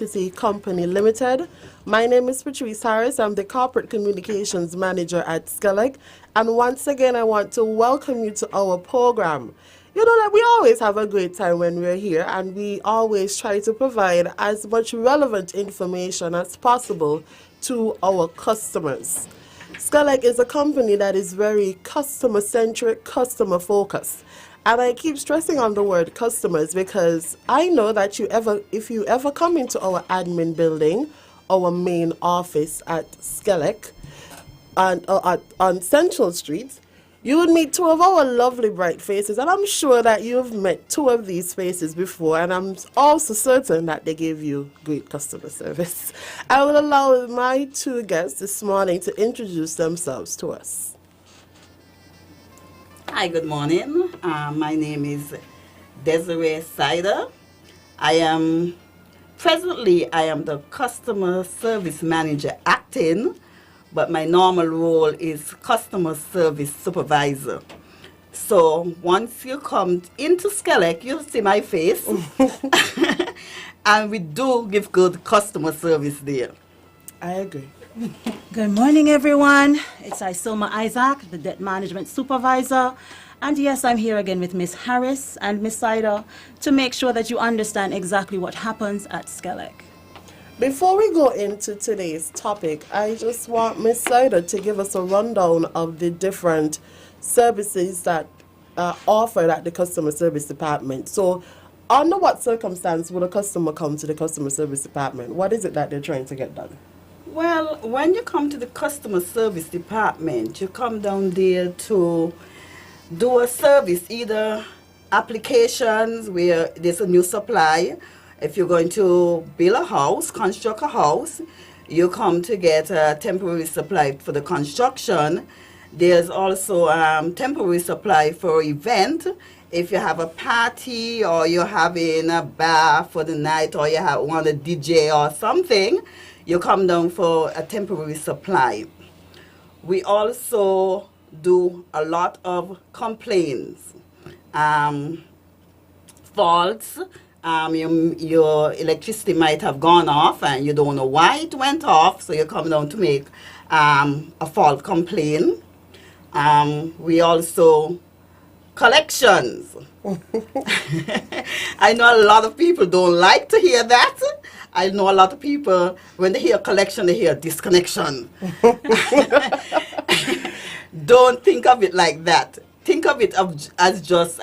Company Limited. My name is Patrice Harris. I'm the Corporate Communications Manager at SKELEC. And once again, I want to welcome you to our program. You know that we always have a great time when we're here, and we always try to provide as much relevant information as possible to our customers. SKELEC is a company that is very customer-centric, customer-focused. And I keep stressing on the word customers because I know that if you ever come into our admin building, our main office at SKELEC, on Central Street, you would meet two of our lovely bright faces, and I'm sure that you've met two of these faces before, and I'm also certain that they give you great customer service. I will allow my two guests this morning to introduce themselves to us. Hi, good morning. My name is Desiree Sider. Presently I am the Customer Service Manager acting, but my normal role is Customer Service Supervisor. So once you come into SKELEC, you'll see my face. And we do give good customer service there. I agree. Good morning, everyone. It's Isilma Isaac, the Debt Management Supervisor. And yes, I'm here again with Ms. Harris and Ms. Sider to make sure that you understand exactly what happens at SKELEC. Before we go into today's topic, I just want Ms. Sider to give us a rundown of the different services that are offered at the Customer Service Department. So, under what circumstance would a customer come to the Customer Service Department? What is it that they're trying to get done? Well, when you come to the Customer Service Department, you come down there to do a service, either applications where there's a new supply. If you're going to build a house, construct a house, you come to get a temporary supply for the construction. There's also temporary supply for event. If you have a party or you're having a bar for the night or you want a DJ or something, you come down for a temporary supply. We also do a lot of complaints, faults. Your electricity might have gone off and you don't know why it went off, so you come down to make a fault complaint. We also collections. I know a lot of people don't like to hear that. I know a lot of people, when they hear collection, they hear disconnection. Don't think of it like that. Think of it as just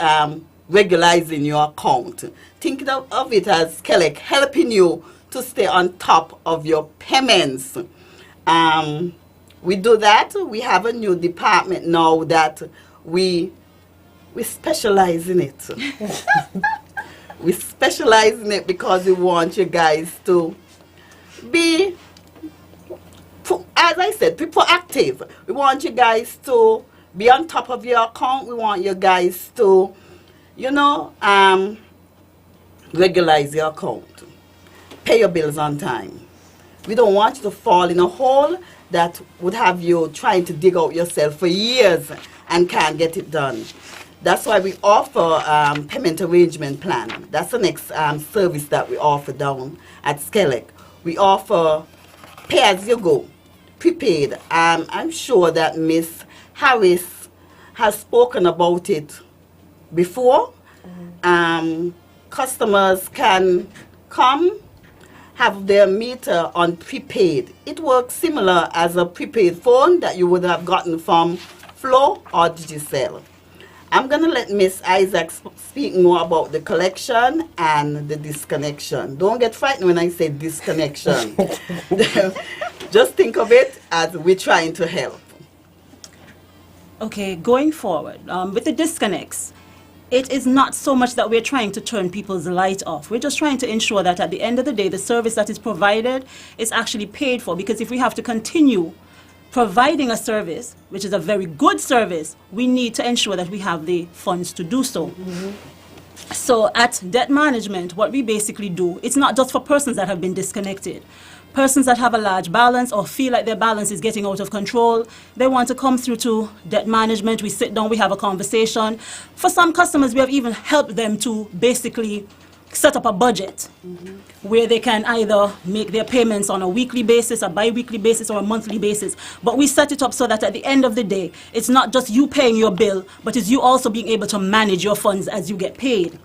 regularizing your account. Think of it as SKELEC helping you to stay on top of your payments. We do that. We have a new department now that we specialize in it. We specialize in it because we want you guys to be, as I said, be proactive. We want you guys to be on top of your account. We want you guys to, regularize your account. Pay your bills on time. We don't want you to fall in a hole that would have you trying to dig out yourself for years and can't get it done. That's why we offer payment arrangement plan. That's the next service that we offer down at SKELEC. We offer pay as you go, prepaid. I'm sure that Miss Harris has spoken about it before. Customers can come, have their meter on prepaid. It works similar as a prepaid phone that you would have gotten from Flow or Digicel. I'm going to let Miss Isaac speak more about the collection and the disconnection. Don't get frightened when I say disconnection. Just think of it as we're trying to help. Okay, going forward, with the disconnects, it is not so much that we're trying to turn people's light off. We're just trying to ensure that at the end of the day, the service that is provided is actually paid for. Because if we have to continue providing a service, which is a very good service, we need to ensure that we have the funds to do so. So at debt management, what we basically do, it's not just for persons that have been disconnected. Persons that have a large balance or feel like their balance is getting out of control, they want to come through to debt management. We sit down, we have a conversation. For some customers, we have even helped them to basically set up a budget where they can either make their payments on a weekly basis, a bi-weekly basis, or a monthly basis. But we set it up so that at the end of the day, it's not just you paying your bill, but it's you also being able to manage your funds as you get paid.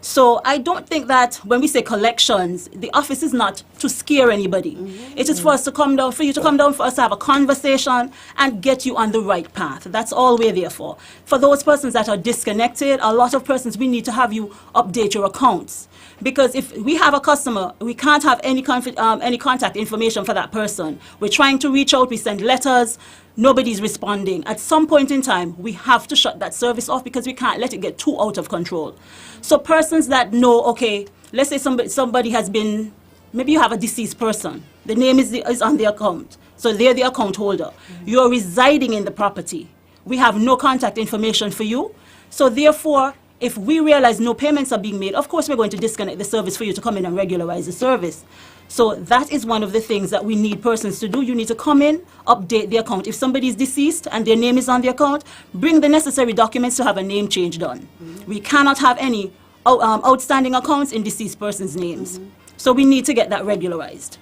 So I don't think that when we say collections, the office is not to scare anybody. It is for us to come down, for you to come down, for us to have a conversation and get you on the right path. That's all we're there for. For those persons that are disconnected, a lot of persons, we need to have you update your accounts. Because if we have a customer, we can't have any contact information for that person. We're trying to reach out, we send letters, nobody's responding. At some point in time, we have to shut that service off because we can't let it get too out of control. So persons that know, okay, let's say somebody has been, maybe you have a deceased person. The name is on the account. So they're the account holder. You're residing in the property. We have no contact information for you. So therefore, if we realize no payments are being made, of course we're going to disconnect the service for you to come in and regularize the service. So that is one of the things that we need persons to do. You need to come in, update the account. If somebody is deceased and their name is on the account, bring the necessary documents to have a name change done. We cannot have any outstanding accounts in deceased persons' names. So we need to get that regularized.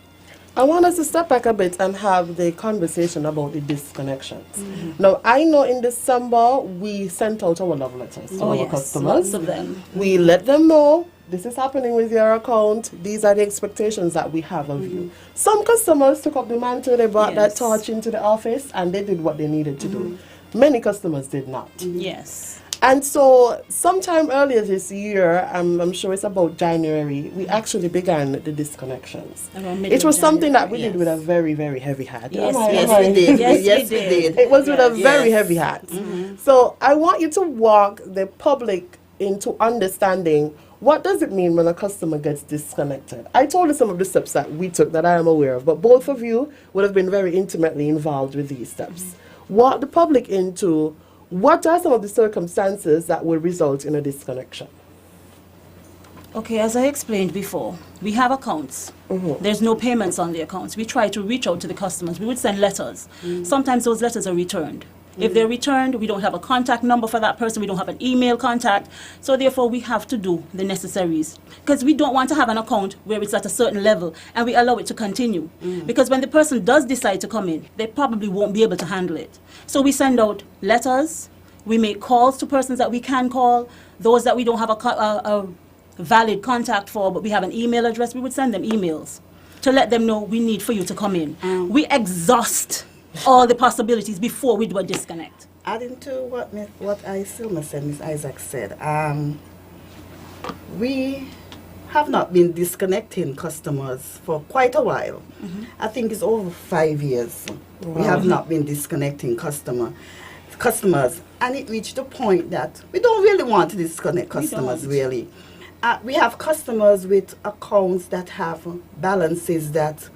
I want us to step back a bit and have the conversation about the disconnections. Now, I know in December we sent out our love letters to our customers. Lots of them. We let them know this is happening with your account. These are the expectations that we have of you. Some customers took up the mantle, they brought that torch into the office and they did what they needed to do. Many customers did not. Yes. And so sometime earlier this year, I'm sure it's about January, we actually began the disconnections. It was something that we did with a very, very heavy heart. Yes, we did. Yes, we did. It was with a very heavy heart. So I want you to walk the public into understanding what does it mean when a customer gets disconnected. I told you some of the steps that we took that I am aware of, but both of you would have been very intimately involved with these steps. Walk the public into what are some of the circumstances that will result in a disconnection? Okay, as I explained before, we have accounts. There's no payments on the accounts. We try to reach out to the customers. We would send letters. Sometimes those letters are returned. If they're returned, we don't have a contact number for that person. We don't have an email contact. So therefore, we have to do the necessaries. Because we don't want to have an account where it's at a certain level and we allow it to continue. Because when the person does decide to come in, they probably won't be able to handle it. So we send out letters. We make calls to persons that we can call. Those that we don't have a valid contact for, but we have an email address, we would send them emails to let them know we need for you to come in. We exhaust all the possibilities before we do a disconnect. Adding to what Silma said, Ms. Isaac said, we have not been disconnecting customers for quite a while. I think it's over 5 years. We have not been disconnecting customers, and it reached a point that we don't really want to disconnect customers, really. We have customers with accounts that have balances that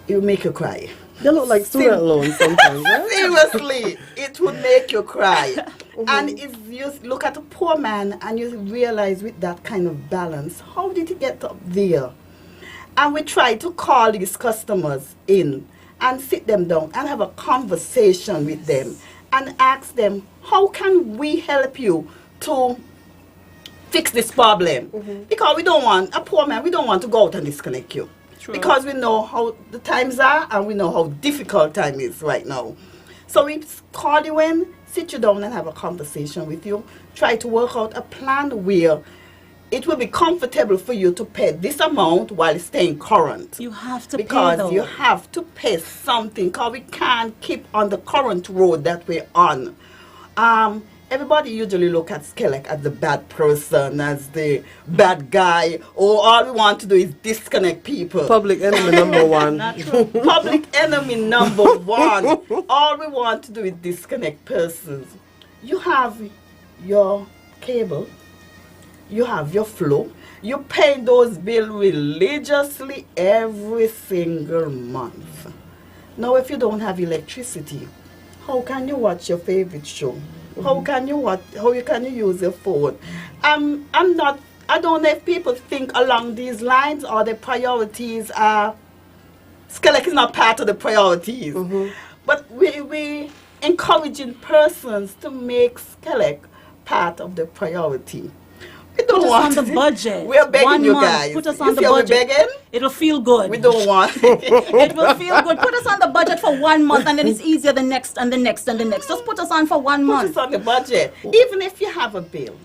will make you cry. They look like student loans sometimes, right? Seriously, it would make you cry. And if you look at a poor man and you realize with that kind of balance, how did he get up there? And we try to call these customers in and sit them down and have a conversation with them and ask them, how can we help you to fix this problem? Because we don't want, a poor man, we don't want to go out and disconnect you. True. Because we know how the times are and we know how difficult time is right now. So we call you in, sit you down and have a conversation with you. Try to work out a plan where it will be comfortable for you to pay this amount while staying current. You have to pay, because you have to pay something, because we can't keep on the current road that we're on. Everybody usually look at SKELEC as the bad person, as the bad guy, or all we want to do is disconnect people. Public enemy number one. Not true. Public enemy number one. All we want to do is disconnect persons. You have your cable, you have your flow, you pay those bills religiously every single month. Now if you don't have electricity, how can you watch your favorite show? How can you use your phone? I don't know if people think along these lines or the priorities are, SKELEC is not part of the priorities. But we encouraging persons to make SKELEC part of the priority. We don't Put us want on the budget. We're begging 1 you month. guys. Put us You on the feel we're budget. begging? It'll feel good. We don't want. It will feel good. Put us on the budget for 1 month, and then it's easier the next and the next and the next. Just put us on for 1 Put month. us on the budget. Even if you have a bill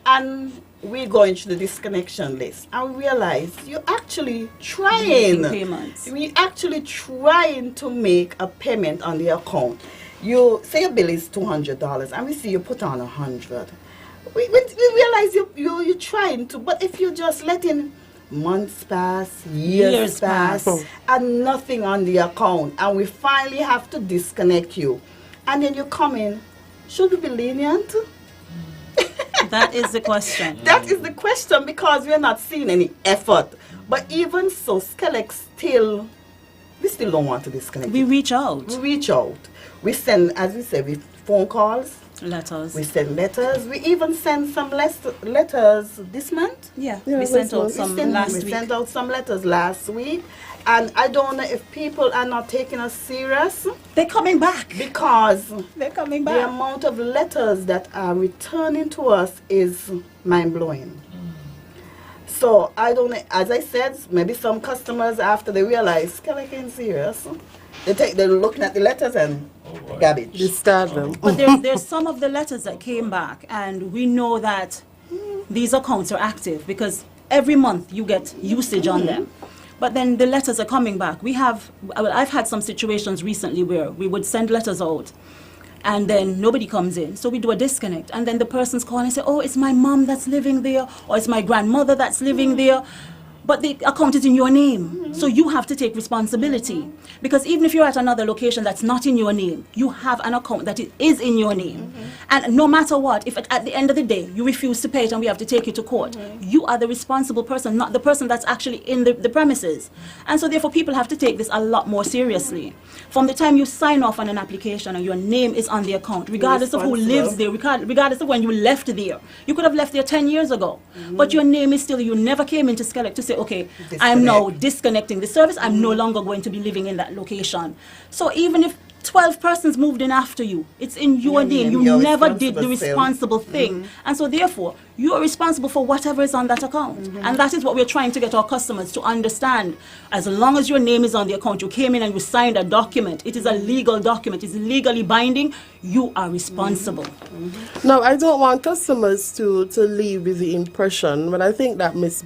and we're going through the disconnection list and we realize you're actually trying. Making payments. We're actually trying to make a payment on the account. You say your bill is $200 and we see you put on $100. We realize you're trying to, but if you're just letting months pass, years pass, and nothing on the account, and we finally have to disconnect you, and then you come in, should we be lenient? That is the question. That is the question, because we're not seeing any effort. But even so, SKELEC we still don't want to disconnect. We reach out. We reach out. We send, as we said, phone calls. Letters. We send letters. We even send some letters this month. Yeah, Yeah, we sent out we some We last week. sent out some letters last week. And I don't know if people are not taking us serious, They're coming back. because They're coming the back. amount of letters that are returning to us is mind-blowing. So I don't know, as I said, maybe some customers, after they realize SKELEC ain't serious, they're looking at the letters and garbage. Discard them. But there's some of the letters that came back, and we know that these accounts are active because every month you get usage on them. But then the letters are coming back. I've had some situations recently where we would send letters out and then nobody comes in. So we do a disconnect. And then the person's calling and say, oh, it's my mom that's living there, or it's my grandmother that's living there. But the account is in your name. So you have to take responsibility. Because even if you're at another location that's not in your name, you have an account that is in your name. And no matter what, if at the end of the day you refuse to pay it and we have to take you to court, you are the responsible person, not the person that's actually in the premises. And so therefore people have to take this a lot more seriously. From the time you sign off on an application and your name is on the account, regardless of who lives there, regardless of when you left there. You could have left there 10 years ago, but your name is still, you never came into SKELEC to say, okay, I'm now disconnecting the service. I'm no longer going to be living in that location. So even if 12 persons moved in after you, it's in your name. You never did the responsible thing. And so therefore, you are responsible for whatever is on that account. And that is what we're trying to get our customers to understand. As long as your name is on the account, you came in and you signed a document. It is a legal document. It's legally binding. You are responsible. Now, I don't want customers to leave with the impression, but I think that Miss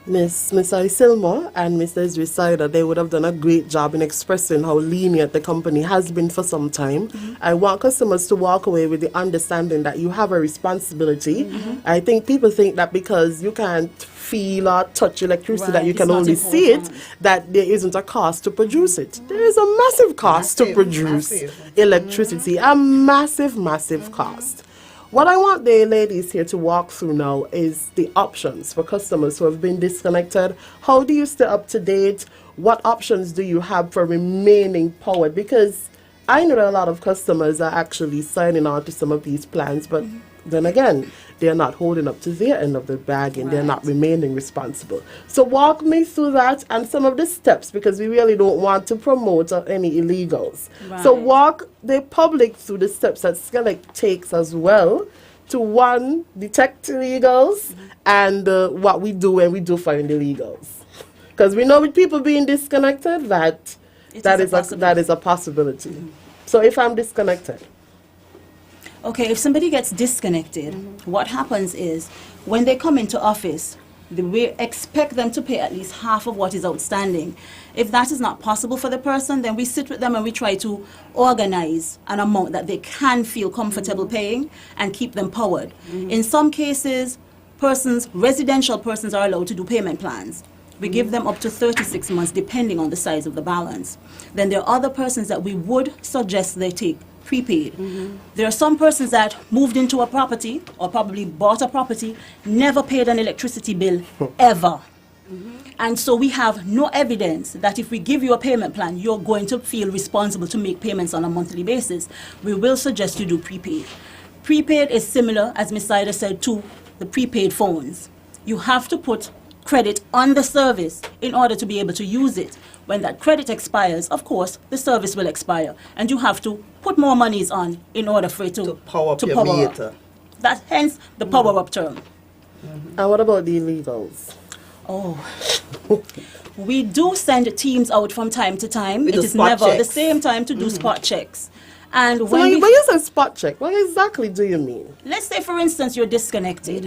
Isilmo and Mr. Isrisaida, they would have done a great job in expressing how lenient the company has been for some time. I want customers to walk away with the understanding that you have a responsibility. I think people think that because you can't feel or touch electricity, that you can only see it, that there isn't a cost to produce it. There is a massive cost to produce electricity, a massive cost. What I want the ladies here to walk through now is the options for customers who have been disconnected. How do you stay up to date? What options do you have for remaining powered? Because I know that a lot of customers are actually signing on to some of these plans, but then again, they're not holding up to their end of the bargain. They're not remaining responsible. So walk me through that and some of the steps, because we really don't want to promote any illegals. So walk the public through the steps that SKELEC takes as well to, one, detect illegals and what we do when we do find illegals. Because we know with people being disconnected that is a possibility. So if I'm disconnected, okay, if somebody gets disconnected, what happens is when they come into office, we expect them to pay at least half of what is outstanding. If that is not possible for the person, then we sit with them and we try to organize an amount that they can feel comfortable paying and keep them powered. In some cases, residential persons are allowed to do payment plans. We give them up to 36 months depending on the size of the balance. Then there are other persons that we would suggest they take prepaid. There are some persons that moved into a property or probably bought a property, never paid an electricity bill ever. And so we have no evidence that if we give you a payment plan, you're going to feel responsible to make payments on a monthly basis. We will suggest you do prepaid. Prepaid is similar, as Ms. Ida said, to the prepaid phones. You have to put credit on the service in order to be able to use it. When that credit expires, of course, the service will expire, and you have to put more monies on in order for it to power up your meter. That hence the power up term. And what about the illegals? Oh. We do send teams out from time to time. With It the is spot never the checks. same time to do spot checks. And So when when we you say spot check, what exactly do you mean? let's say, for instance, you're disconnected,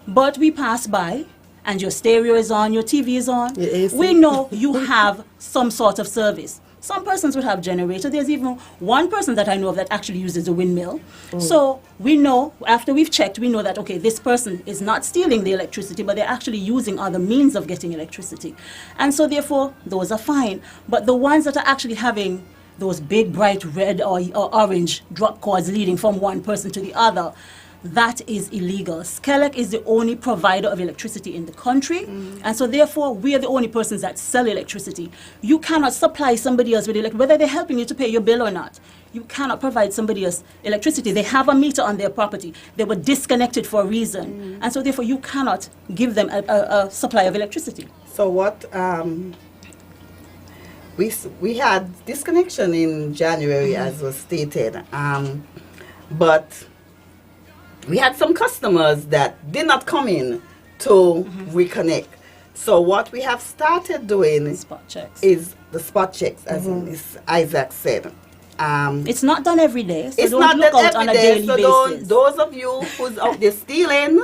but we pass by and your stereo is on, your TV is on. Your AC. We know you have some sort of service. Some persons would have generator. There's even one person that I know of that actually uses a windmill. So we know, after we've checked, we know that, okay, this person is not stealing the electricity, but they're actually using other means of getting electricity. And so therefore, those are fine. But the ones that are actually having those big, bright red or orange drop cords leading from one person to the other, that is illegal. SKELEC is the only provider of electricity in the country, and so therefore we are the only persons that sell electricity. You cannot supply somebody else with electricity, whether they're helping you to pay your bill or not. You cannot provide somebody else electricity. They have a meter on their property. They were disconnected for a reason, and so therefore you cannot give them a supply of electricity. So what we had disconnection in January, as was stated, but we had some customers that did not come in to reconnect. So what we have started doing Spot checks. is the spot checks, as Ms. Isaac said. It's not done every day, so It's don't not look that out on a every day, daily so basis. those of you who's out there stealing,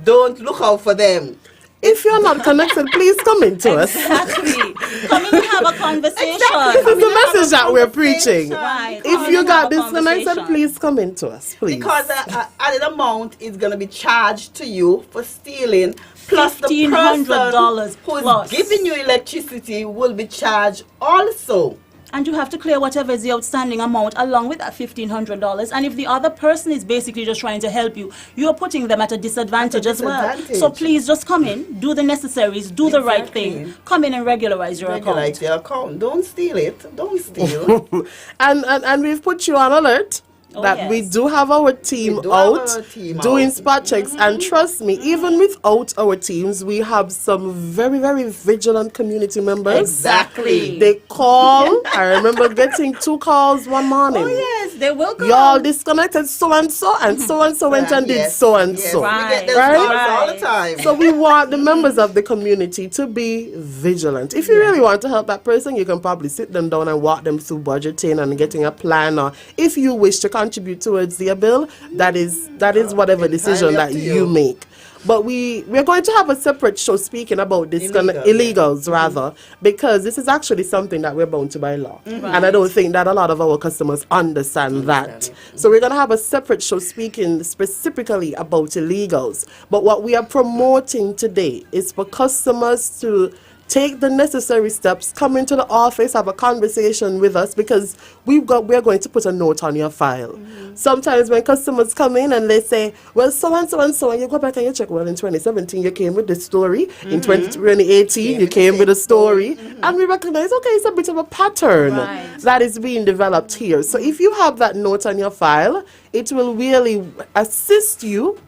don't look out for them. If you're not connected, please come into us. Exactly. Come in and have a conversation. This is the message that we're preaching. Right. Come If in you and got have a disconnected, conversation. please come into us, please. Because added amount is going to be charged to you for stealing, plus the person $1,500 who's plus. giving you electricity will be charged also. And you have to clear whatever is the outstanding amount along with that $1,500. And if the other person is basically just trying to help you, you're putting them at a disadvantage as well. So please just come in, do the necessaries, do the right Exactly. thing. Come in and regularize your Regulate account. your account. Don't steal it. Don't steal. and we've put you on alert Oh, that we yes. do have our team We do have out our team doing out. spot checks. And trust me, even without our teams, we have some very, very vigilant community members. Exactly. They call. I remember getting 2 calls one morning. Oh, yes, they will come. Y'all disconnected so and so went and did Yes, so and yes, so. We get those Right? calls all the Right. time. So we want the members of the community to be vigilant. If you really want to help that person, you can probably sit them down and walk them through budgeting and getting a plan, or if you wish to contribute towards their bill, that is whatever decision entirely up that to you you. make. But we're going to have a separate show speaking about this illegals rather, because this is actually something that we're bound to by law. And I don't think that a lot of our customers understand that. So we're going to have a separate show speaking specifically about illegals. But what we are promoting today is for customers to take the necessary steps, come into the office, have a conversation with us, because we're going to put a note on your file. Sometimes when customers come in and they say, well, so and so and so, and you go back and you check, well, in 2017 you came with this story, in 2018 you came with a story, and we recognize, okay, it's a bit of a pattern Right. that is being developed here. So if you have that note on your file, it will really assist you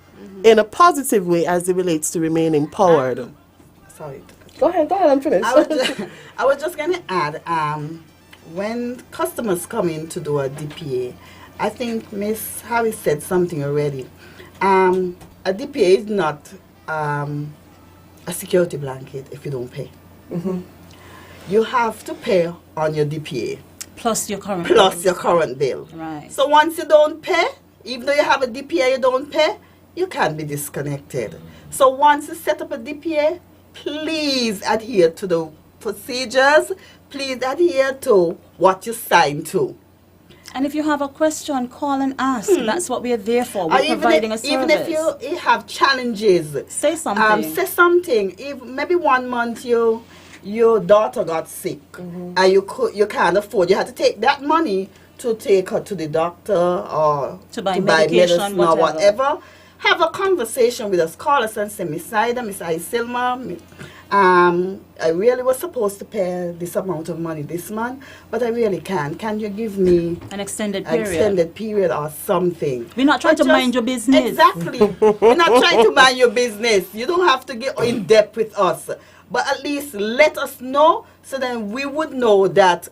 in a positive way as it relates to remaining powered. Sorry. Go ahead, I'm finished. I was just going to add, when customers come in to do a DPA, I think Miss Harris said something already. A DPA is not a security blanket if you don't pay. You have to pay on your DPA Plus your current plus bills. your current bill. Right. So once you don't pay, even though you have a DPA you don't pay, you can be disconnected. So once you set up a DPA, please adhere to the procedures. Please adhere to what you signed to. And if you have a question, call and ask. That's what we are there for. We're Or providing a service. even if you have challenges, Say something. say something. If maybe 1 month your daughter got sick and you can't afford, you had to take that money to take her to the doctor or To buy medication, medicine or whatever. whatever. Have a conversation with us. Call us and say, Miss Ida, Miss Isilma, I really was supposed to pay this amount of money this month, but I really can't. Can you give me An extended an period. extended period or something? We're not trying But to mind your business. Exactly. We're not trying to mind your business. You don't have to get in depth with us. But at least let us know so then we would know that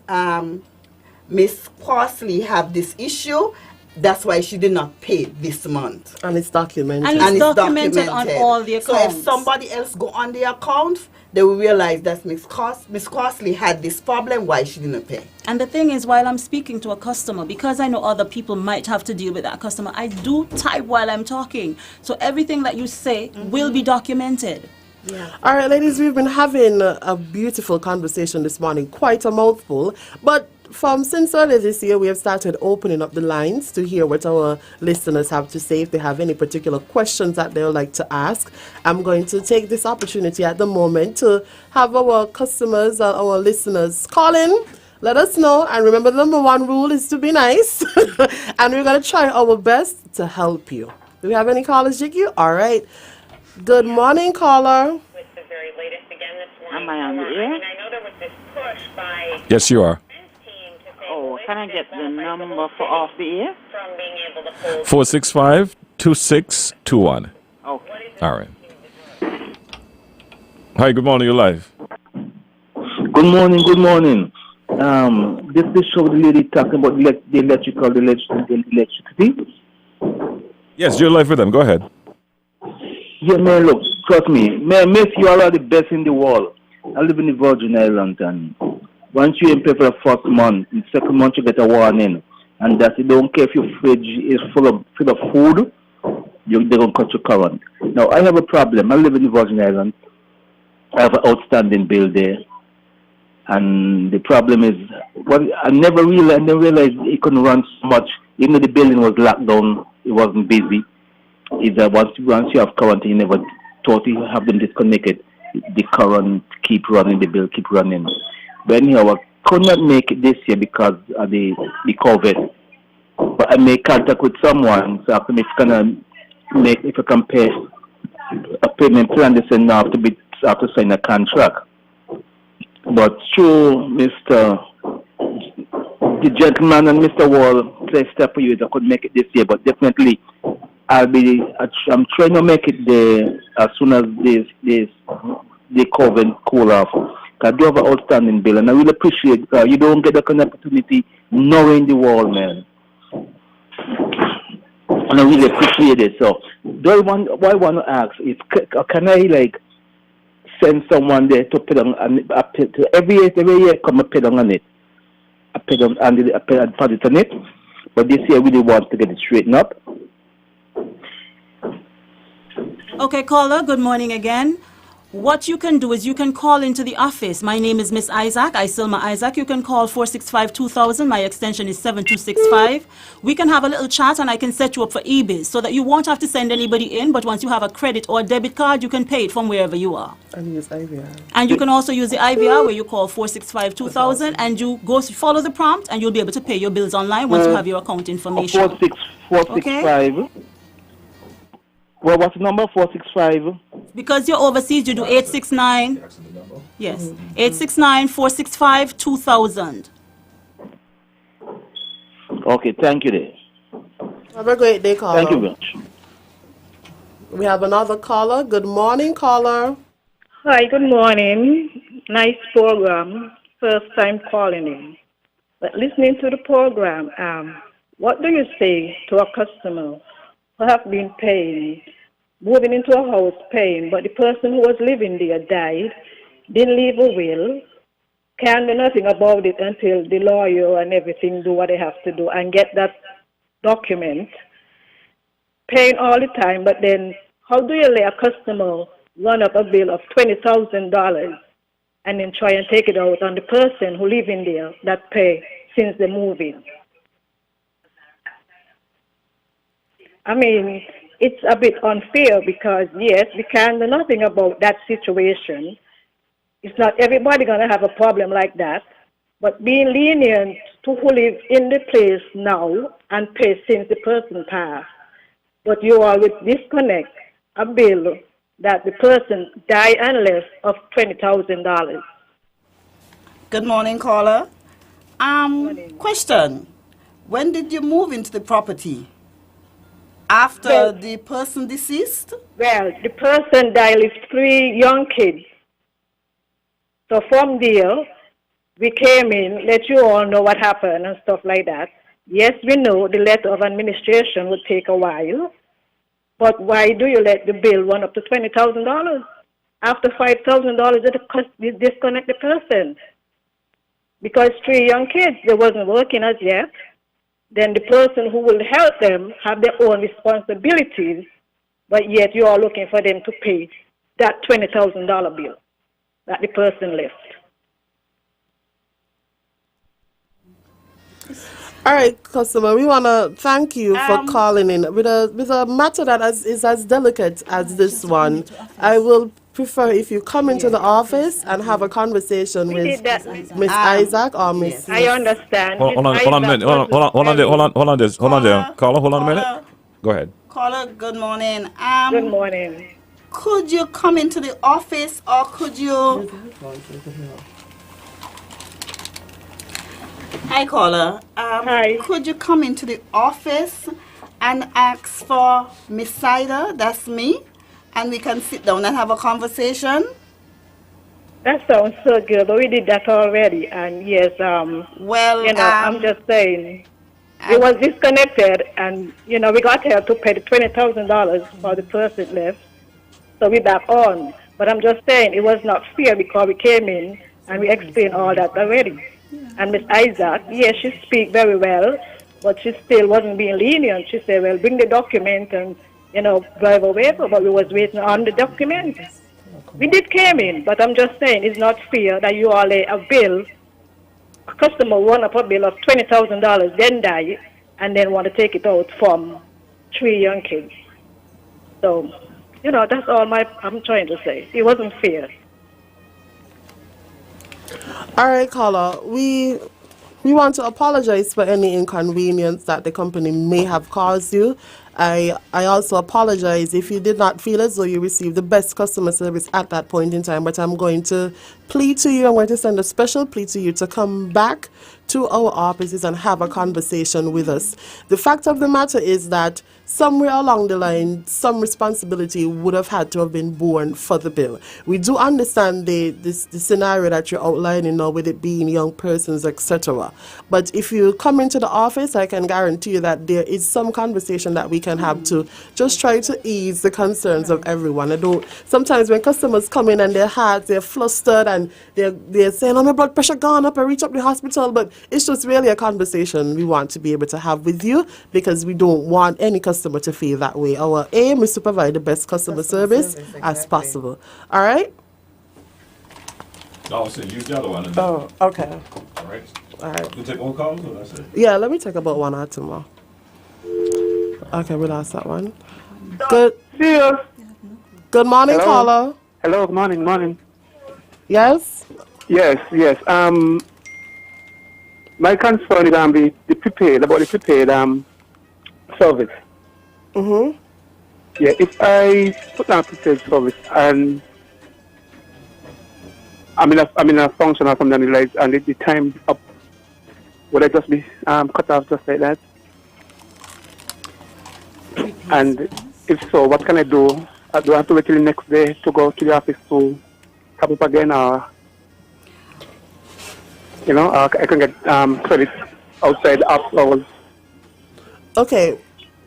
Miss Parsley have this issue that's why she did not pay this month. And it's documented. And And it's it's documented on all the So if accounts. somebody else go on the account, they will realize that Miss Costley had this problem, why she didn't pay. And the thing is, while I'm speaking to a customer, because I know other people might have to deal with that customer, I do type while I'm talking. So everything that you say will be documented. Yeah. All right, ladies, we've been having a beautiful conversation this morning, quite a mouthful. But since earlier this year, we have started opening up the lines to hear what our listeners have to say. If they have any particular questions that they would like to ask, I'm going to take this opportunity at the moment to have our customers, our listeners call in. Let us know. And remember, the number one rule is to be nice. And we're going to try our best to help you. Do we have any callers, Jiggy? All right. Good morning, caller. With the very latest again this morning. Am I on the air? I mean, I know there was this push by Yes, you are. the team to say, Oh, well, can I if get this the qualifies number whole for off the air? from being able to hold 465-2621. Okay. All right. Hi, good morning. You're live. Good morning, good morning. This show the lady talking about the electricity. Yes, you're live with them. Go ahead. Yeah, man, look, trust me. Man, miss, you all are the best in the world. I live in the Virgin Islands, and once you pay for the first month, the second month you get a warning. And that's it. Don't care if your fridge is full of food, they're going to cut your current. Now, I have a problem. I live in the Virgin Islands. I have an outstanding bill there. And the problem is, well, I never realized it couldn't run so much. Even though the building was locked down, it wasn't busy. Is that once you have current, you never thought you have them disconnected. The current keep running, the bill keep running. But anyhow, I could not make it this year because of the COVID. But I made contact with someone, so if I can pay a payment plan, they said now I have to sign a contract. But through the gentleman and Mr. Wall, play step for you, I could make it this year, but definitely I'm trying to make it there as soon as the COVID cool off. I do have an outstanding bill, and I really appreciate you don't get that kind of opportunity nowhere in the world, man. And I really appreciate it. So, what I want to ask is, can I send someone there to put on every year come and put on it. I put on and I put it on it. But this year I really want to get it straightened up. Okay, caller, good morning again. What you can do is you can call into the office. My name is Miss Isaac, Isilma Isaac. You can call 465-2000. My extension is 7265. We can have a little chat and I can set you up for eBiz so that you won't have to send anybody in, but once you have a credit or a debit card, you can pay it from wherever you are. And use IVR. And you can also use the IVR where you call 465-2000 and you follow the prompt and you'll be able to pay your bills online once you have your account information. 465. Okay. Well, what's the number? 465. Because you're overseas, you do 869. Yes. 869-465-2000. Okay, thank you there. Have a great day, caller. Thank you very much. We have another caller. Good morning, caller. Hi, good morning. Nice program. First time calling in. But listening to the program, what do you say to a customer who have been paying, moving into a house paying, but the person who was living there died, didn't leave a will, can't do nothing about it until the lawyer and everything do what they have to do and get that document, paying all the time, but then how do you let a customer run up a bill of $20,000 and then try and take it out on the person who live in there that pay since they move in? I mean, it's a bit unfair because, yes, we can't do nothing about that situation. It's not everybody going to have a problem like that. But being lenient to who live in the place now and pay since the person passed, but you all would disconnect a bill that the person died and left of $20,000. Good morning, caller. Question. When did you move into the property? After the person deceased? Well, the person died with 3 young kids. So from there, we came in, let you all know what happened and stuff like that. Yes, we know the letter of administration would take a while, but why do you let the bill run up to $20,000? After $5,000, you disconnect the person. Because 3 young kids, they wasn't working as yet. Then the person who will help them have their own responsibilities, but yet you are looking for them to pay that $20,000 bill that the person left. All right, customer, we want to thank you for calling in with a matter that is as delicate as this one. I will prefer if you come into the office and have a conversation with Miss Isaac or Miss. I understand. Hold on a minute. Hold on there. Caller, hold on a minute. Go ahead. Caller, good morning. Good morning. Could you come into the office, or could you? Hi, caller. Hi. Could you come into the office and ask for Miss Sider? That's me, and we can sit down and have a conversation. That sounds so good, but we did that already. And yes, Well, I'm just saying, it was disconnected, and we got help to pay the $20,000 for the person left. So we back on. But I'm just saying, it was not fair because we came in and we explained all that already. And Miss Isaac, yes, she speak very well, but she still wasn't being lenient. She said, well, bring the document and, drive away. But we was waiting on the document. We did came in, but I'm just saying it's not fair that you all lay a bill, a customer run up a bill of $20,000, then die, and then want to take it out from 3 young kids. So, that's all I'm trying to say. It wasn't fair. All right, caller. We want to apologize for any inconvenience that the company may have caused you. I also apologize if you did not feel as though you received the best customer service at that point in time, but I'm going to plead to you, I'm going to send a special plea to you to come back to our offices and have a conversation with us. The fact of the matter is that somewhere along the line, some responsibility would have had to have been borne for the bill. We do understand the scenario that you're outlining now, with it being young persons, etc. But if you come into the office, I can guarantee you that there is some conversation that we can have to just try to ease the concerns of everyone. Sometimes when customers come in and they're flustered and they're saying, oh, my blood pressure gone up, I reach up the hospital, but it's just really a conversation we want to be able to have with you, because we don't want any customer to feel that way. Our aim is to provide the best customer service as possible. All right? Oh, so use the other one. Oh, okay. All right. All right. You take more calls, or that's it? Yeah, let me take about 1 or 2 more. Okay, we lost that one. Good. See you. Good morning, Hello. caller. Hello, good morning. Yes? Yes. My concern is about the prepaid service. Mm-hmm. Yeah, if I put down prepaid service and I'm in a function or something like, and the time is up, would I just be cut off just like that? And if so, what can I do? Do I have to wait till the next day to go to the office to top up again, or I can get credit outside after hours? Okay.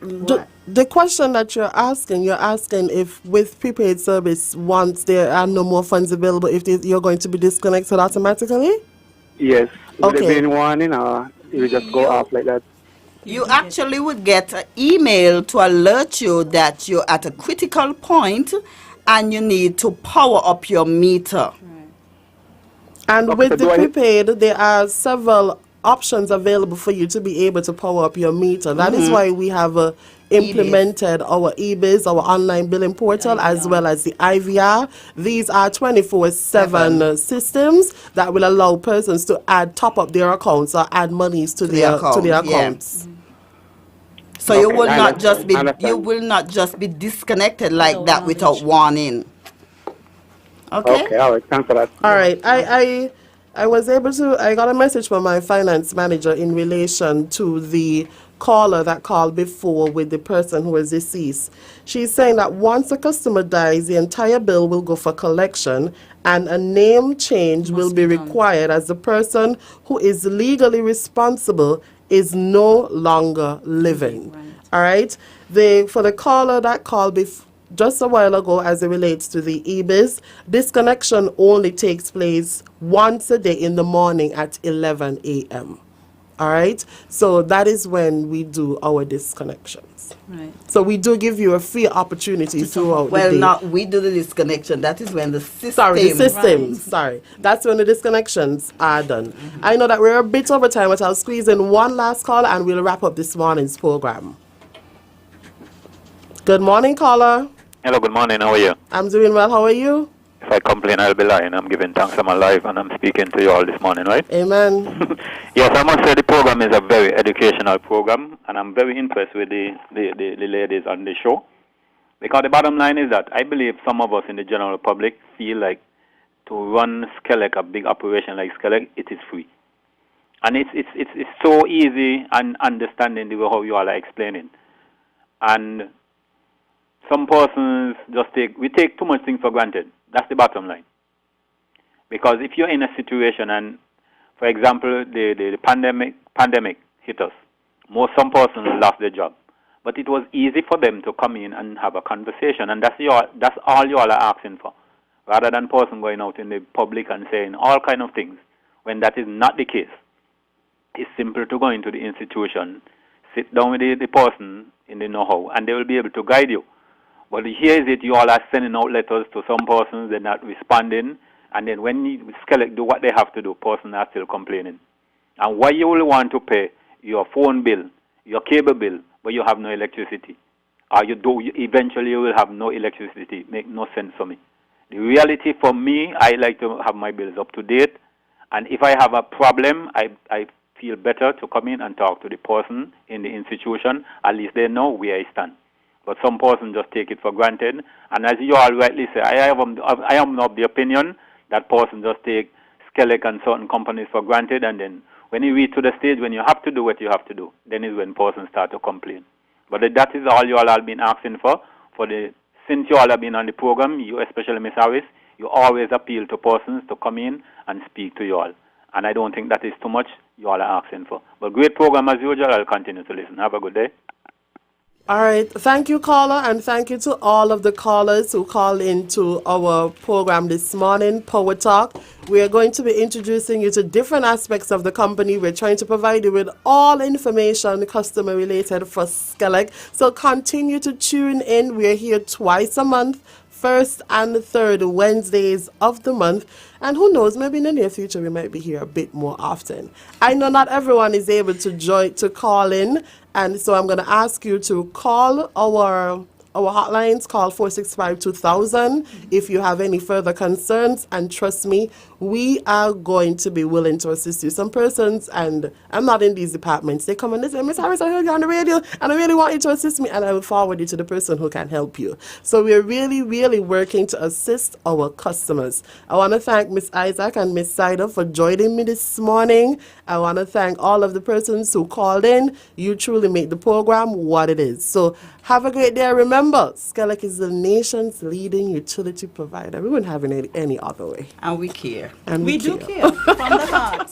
The question that you're asking if with prepaid service, once there are no more funds available, if you're going to be disconnected automatically? Yes. Would Okay. there be any warning, or it will just go off like that? You actually would get an email to alert you that you're at a critical point and you need to power up your meter. And Okay, with so the do I- prepaid, there are several options available for you to be able to power up your meter. That is why we have implemented our eBiz, our online billing portal, as well as the IVR. These are 24/7 systems that will allow persons to top up their accounts or add monies to their accounts. So you Okay, will I not understand. just be I understand. disconnected like that without warning. Okay, all right. Thanks for that. All right. I was able to, I got a message from my finance manager in relation to the caller that called before with the person who was deceased. She's saying that once a customer dies, the entire bill will go for collection and a name change will be required, as the person who is legally responsible is no longer living. All right. For the caller that called just a while ago, as it relates to the EBIS, disconnection only takes place once a day in the morning at 11 a.m. All right. So that is when we do our disconnections. Right. So we do give you a free opportunity throughout the day. Well, not we do the disconnection. That is when the system. Sorry, the systems. Sorry. That's when the disconnections are done. I know that we're a bit over time, but I'll squeeze in one last call and we'll wrap up this morning's program. Good morning, caller. Hello, good morning. How are you? I'm doing well. How are you? If I complain, I'll be lying. I'm giving thanks. I'm alive, and I'm speaking to you all this morning, right? Amen. Yes, I must say the program is a very educational program, and I'm very impressed with the ladies on the show. Because the bottom line is that I believe some of us in the general public feel like to run SKELEC, a big operation like SKELEC, it is free. And it's so easy and understanding the way how you all are explaining. And some persons we take too much things for granted. That's the bottom line. Because if you're in a situation and, for example, the pandemic hit us, some persons lost their job. But it was easy for them to come in and have a conversation, and that's all you all are asking for. Rather than person going out in the public and saying all kind of things, when that is not the case. It's simple to go into the institution, sit down with the person in the know-how, and they will be able to guide you. But here is it, you all are sending out letters to some persons, they're not responding, and then when SKELEC do what they have to do, persons are still complaining. And why you will want to pay your phone bill, your cable bill, but you have no electricity? Or eventually you will have no electricity. Make no sense for me. The reality for me, I like to have my bills up to date, and if I have a problem, I feel better to come in and talk to the person in the institution. At least they know where I stand. But some persons just take it for granted. And as you all rightly say, I am of the opinion that persons just take SKELEC and certain companies for granted. And then when you reach to the stage when you have to do what you have to do, then is when persons start to complain. But that is all you all have been asking for. Since you all have been on the program, you especially Ms. Harris, you always appeal to persons to come in and speak to you all. And I don't think that is too much you all are asking for. But great program as usual. I'll continue to listen. Have a good day. All right. Thank you, caller, and thank you to all of the callers who called into our program this morning, PowerTalk. We are going to be introducing you to different aspects of the company. We're trying to provide you with all information customer-related for SKELEC. So continue to tune in. We're here twice a month, first and third Wednesdays of the month. And who knows, maybe in the near future we might be here a bit more often. I know not everyone is able to call in, and so I'm going to ask you to call our hotlines. Call 465-2000 if you have any further concerns, and trust me, we are going to be willing to assist you. Some persons, and I'm not in these departments, they come and they say, Miss Harris, I heard you on the radio and I really want you to assist me, and I will forward you to the person who can help you. So we're really, really working to assist our customers. I want to thank Miss Isaac and Miss Sider for joining me this morning. I want to thank all of the persons who called in. You truly make the program what it is. So have a great day. Remember, SKELEC is the nation's leading utility provider. We wouldn't have it any other way. And we care. And We do care from the heart.